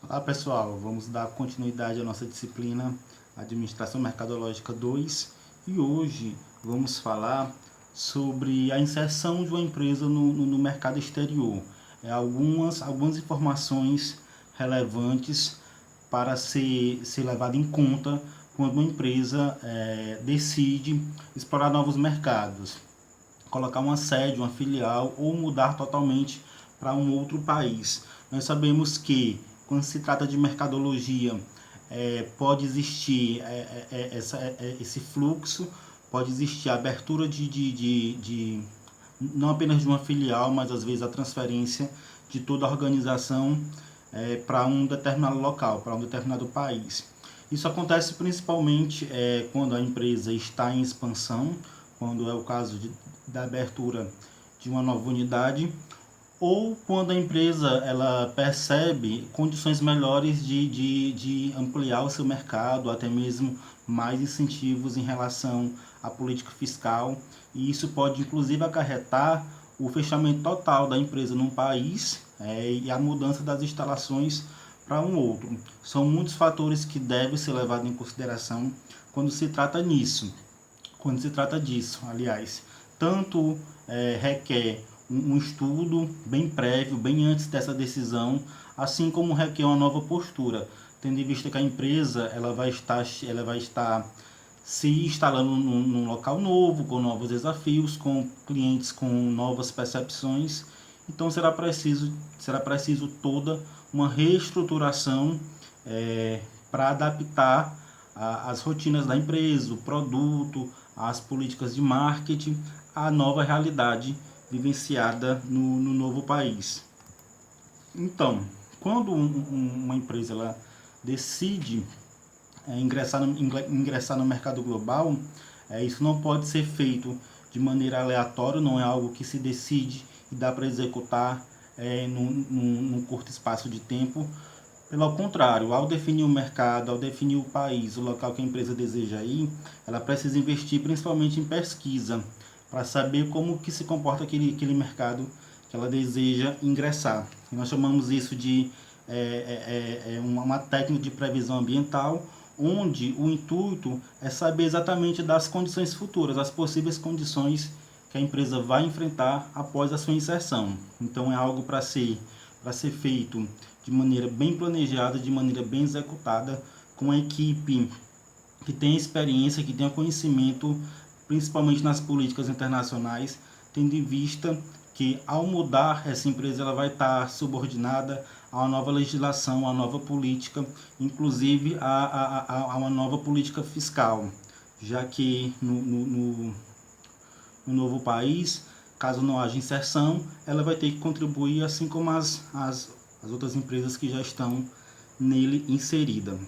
Olá pessoal, vamos dar continuidade à nossa disciplina Administração Mercadológica 2 e hoje vamos falar sobre a inserção de uma empresa no mercado exterior. Algumas informações relevantes para ser levada em conta quando uma empresa decide explorar novos mercados, colocar uma sede, uma filial ou mudar totalmente para um outro país. Nós sabemos que quando se trata de mercadologia, pode existir esse fluxo, pode existir a abertura de não apenas de uma filial, mas às vezes a transferência de toda a organização para um determinado local, para um determinado país. Isso acontece principalmente quando a empresa está em expansão, quando é o caso da abertura de uma nova unidade, ou quando a empresa ela percebe condições melhores de ampliar o seu mercado, até mesmo mais incentivos em relação à política fiscal, e isso pode inclusive acarretar o fechamento total da empresa num país e a mudança das instalações para um outro. São muitos fatores que devem ser levados em consideração quando se trata disso, aliás. Tanto requer um estudo bem prévio, bem antes dessa decisão, assim como requer uma nova postura, tendo em vista que a empresa ela vai estar se instalando num local novo, com novos desafios, com clientes com novas percepções. Então será preciso toda uma reestruturação para adaptar as rotinas da empresa, o produto, as políticas de marketing à nova realidade vivenciada no novo país. Então, quando uma empresa ela decide ingressar no mercado global, isso não pode ser feito de maneira aleatória, não é algo que se decide e dá para executar num curto espaço de tempo. Pelo contrário, ao definir o mercado, ao definir o país, o local que a empresa deseja ir, ela precisa investir principalmente em pesquisa, para saber como que se comporta aquele mercado que ela deseja ingressar. E nós chamamos isso de uma técnica de previsão ambiental, onde o intuito é saber exatamente das condições futuras, as possíveis condições que a empresa vai enfrentar após a sua inserção. Então é algo para ser feito de maneira bem planejada, de maneira bem executada, com a equipe que tem experiência, que tem conhecimento, principalmente nas políticas internacionais, tendo em vista que ao mudar essa empresa ela vai estar subordinada a uma nova legislação, a uma nova política, inclusive a uma nova política fiscal, já que no novo país, caso não haja inserção, ela vai ter que contribuir assim como as outras empresas que já estão nele inserida.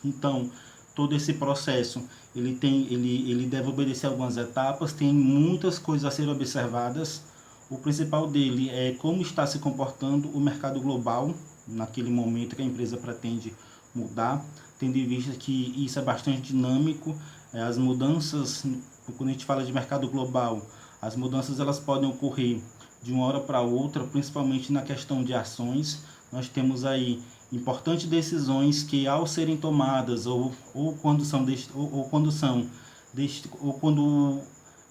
Então, todo esse processo ele deve obedecer algumas etapas, tem muitas coisas a serem observadas. O principal dele é como está se comportando o mercado global naquele momento que a empresa pretende mudar, tendo em vista que isso é bastante dinâmico. As mudanças, quando a gente fala de mercado global, as mudanças elas podem ocorrer de uma hora para outra, principalmente na questão de ações. Nós temos aí importantes decisões que, ao serem tomadas ou quando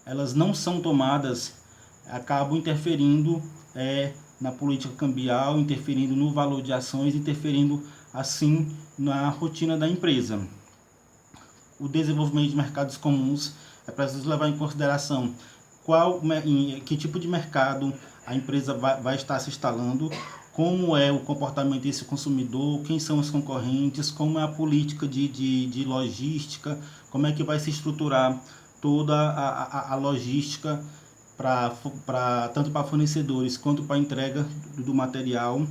elas não são tomadas, acabam interferindo na política cambial, interferindo no valor de ações, interferindo assim na rotina da empresa. O desenvolvimento de mercados comuns é preciso levar em consideração que tipo de mercado a empresa vai estar se instalando, como é o comportamento desse consumidor, quem são os concorrentes, como é a política de logística, como é que vai se estruturar toda a logística tanto para fornecedores quanto para a entrega do material,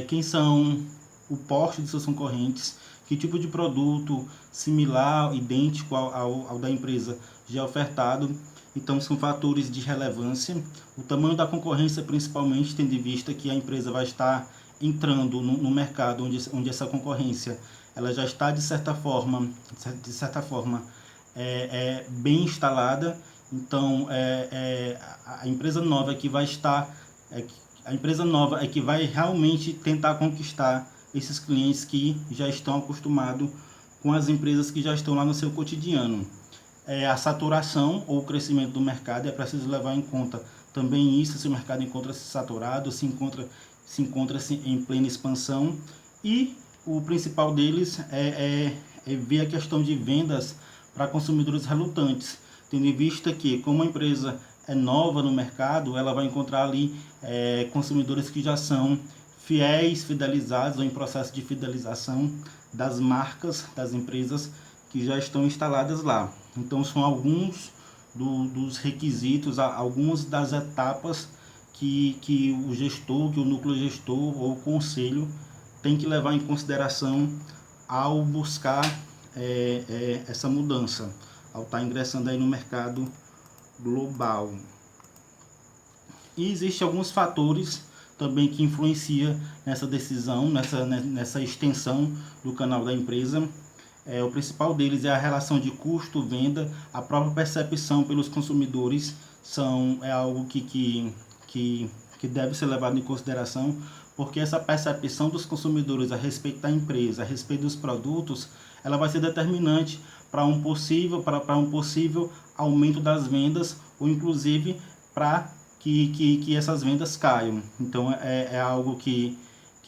quem são o porte de seus concorrentes, que tipo de produto similar, idêntico ao da empresa já é ofertado. Então são fatores de relevância. O tamanho da concorrência, principalmente, tendo em vista que a empresa vai estar entrando no mercado onde essa concorrência ela já está de certa forma bem instalada. Então a empresa nova que vai estar a empresa nova é que vai realmente tentar conquistar esses clientes que já estão acostumados com as empresas que já estão lá no seu cotidiano. A saturação ou o crescimento do mercado, é preciso levar em conta também isso, se o mercado encontra-se saturado, se encontra-se em plena expansão, e o principal deles é ver a questão de vendas para consumidores relutantes, tendo em vista que, como a empresa é nova no mercado, ela vai encontrar ali consumidores que já são fiéis, fidelizados ou em processo de fidelização das marcas, das empresas que já estão instaladas lá. Então são alguns dos requisitos, algumas das etapas que o gestor, que o núcleo gestor ou o conselho tem que levar em consideração ao buscar essa mudança, ao estar ingressando aí no mercado global. E existem alguns fatores também que influenciam nessa decisão, nessa extensão do canal da empresa. O principal deles é a relação de custo-venda, a própria percepção pelos consumidores é algo que deve ser levado em consideração, porque essa percepção dos consumidores a respeito da empresa, a respeito dos produtos, ela vai ser determinante para um possível aumento das vendas, ou inclusive para que essas vendas caiam. Então é algo que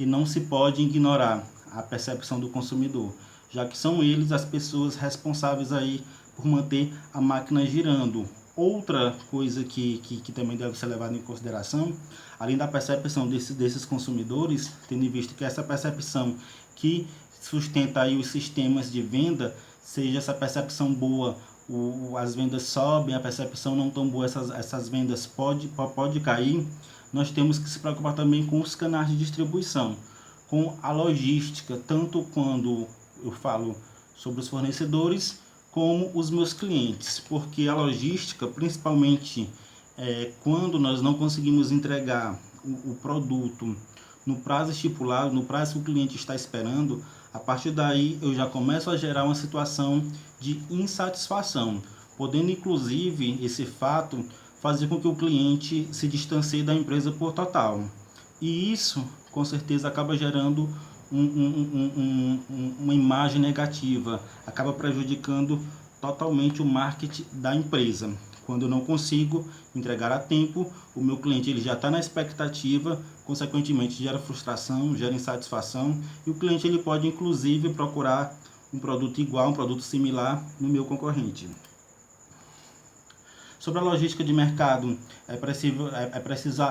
não se pode ignorar, a percepção do consumidor, já que são eles as pessoas responsáveis aí por manter a máquina girando. Outra coisa que também deve ser levada em consideração, além da percepção desses consumidores, tendo em vista que essa percepção que sustenta aí os sistemas de venda, seja essa percepção boa, as vendas sobem, a percepção não tão boa, essas vendas pode cair, nós temos que se preocupar também com os canais de distribuição, com a logística, tanto quando eu falo sobre os fornecedores, como os meus clientes, porque a logística, principalmente quando nós não conseguimos entregar o produto no prazo estipulado, no prazo que o cliente está esperando, a partir daí eu já começo a gerar uma situação de insatisfação, podendo inclusive esse fato fazer com que o cliente se distancie da empresa por total. E isso, com certeza, acaba gerando uma imagem negativa, acaba prejudicando totalmente o marketing da empresa. Quando eu não consigo entregar a tempo, o meu cliente ele já está na expectativa, consequentemente gera frustração, gera insatisfação, e o cliente ele pode inclusive procurar um produto igual, um produto similar no meu concorrente. Sobre a logística de mercado, é preciso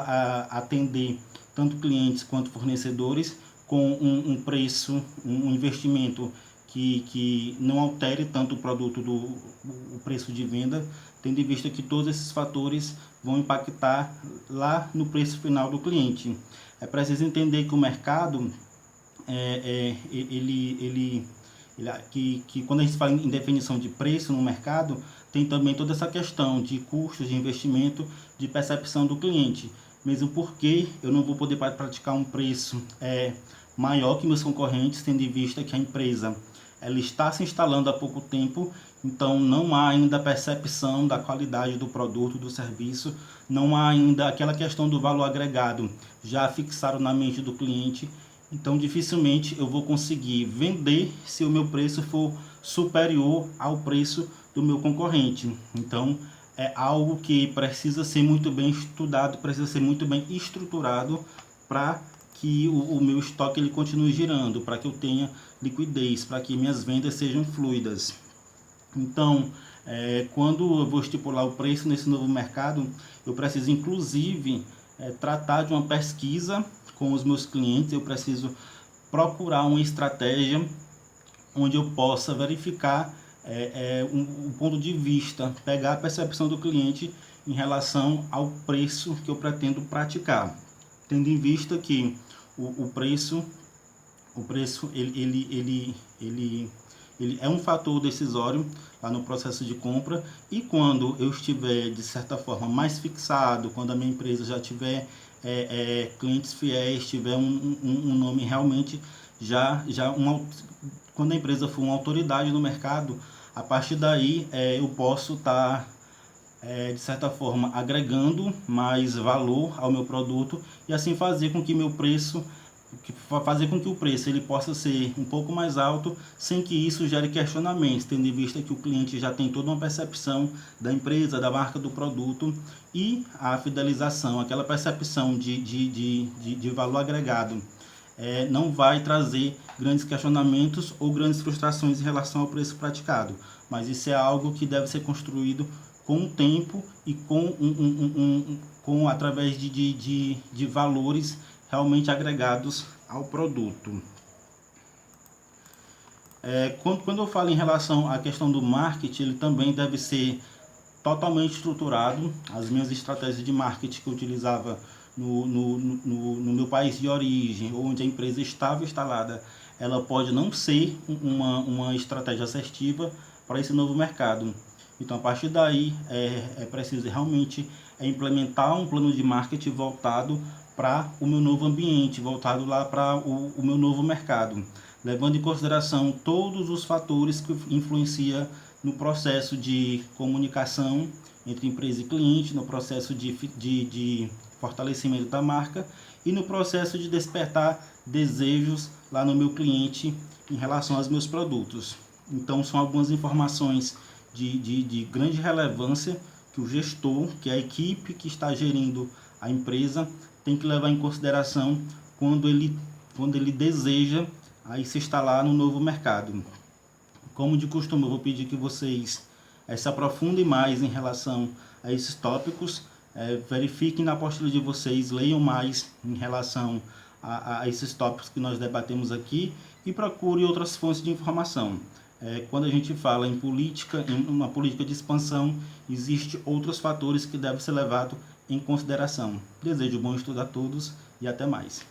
atender tanto clientes quanto fornecedores com um preço, um investimento que não altere tanto o produto o preço de venda, tendo em vista que todos esses fatores vão impactar lá no preço final do cliente. É preciso entender que o mercado, que quando a gente fala em definição de preço no mercado, tem também toda essa questão de custos, de investimento, de percepção do cliente. Mesmo porque eu não vou poder praticar um preço maior que meus concorrentes, tendo em vista que a empresa ela está se instalando há pouco tempo, então não há ainda a percepção da qualidade do produto, do serviço, não há ainda aquela questão do valor agregado já fixado na mente do cliente, então dificilmente eu vou conseguir vender se o meu preço for superior ao preço do meu concorrente. Então é algo que precisa ser muito bem estudado, precisa ser muito bem estruturado para que o meu estoque ele continue girando, para que eu tenha liquidez, para que minhas vendas sejam fluidas. Então, quando eu vou estipular o preço nesse novo mercado, eu preciso inclusive tratar de uma pesquisa com os meus clientes, eu preciso procurar uma estratégia onde eu possa verificar um ponto de vista, pegar a percepção do cliente em relação ao preço que eu pretendo praticar, tendo em vista que o preço ele é um fator decisório lá no processo de compra, e quando eu estiver de certa forma mais fixado, quando a minha empresa já tiver clientes fiéis, tiver um nome realmente quando a empresa for uma autoridade no mercado, a partir daí eu posso estar de certa forma agregando mais valor ao meu produto e assim fazer com que meu preço fazer com que o preço ele possa ser um pouco mais alto, sem que isso gere questionamentos, tendo em vista que o cliente já tem toda uma percepção da empresa, da marca do produto, e a fidelização, aquela percepção de valor agregado, não vai trazer grandes questionamentos ou grandes frustrações em relação ao preço praticado, mas isso é algo que deve ser construído com o tempo e com através de valores realmente agregados ao produto. Quando eu falo em relação à questão do marketing, ele também deve ser totalmente estruturado. As minhas estratégias de marketing que eu utilizava no meu país de origem, onde a empresa estava instalada, ela pode não ser uma estratégia assertiva para esse novo mercado. Então, a partir daí, é preciso realmente implementar um plano de marketing voltado para o meu novo ambiente, voltado lá para o meu novo mercado, levando em consideração todos os fatores que influenciam no processo de comunicação entre empresa e cliente, no processo de fortalecimento da marca e no processo de despertar desejos lá no meu cliente em relação aos meus produtos. Então, são algumas informações de grande relevância que o gestor, que a equipe que está gerindo a empresa, tem que levar em consideração quando ele deseja aí se instalar no novo mercado. Como de costume, eu vou pedir que vocês se aprofundem mais em relação a esses tópicos, verifiquem na apostila de vocês, leiam mais em relação a esses tópicos que nós debatemos aqui e procure outras fontes de informação. Quando a gente fala em política, em uma política de expansão, existem outros fatores que devem ser levados em consideração. Desejo bom estudo a todos e até mais.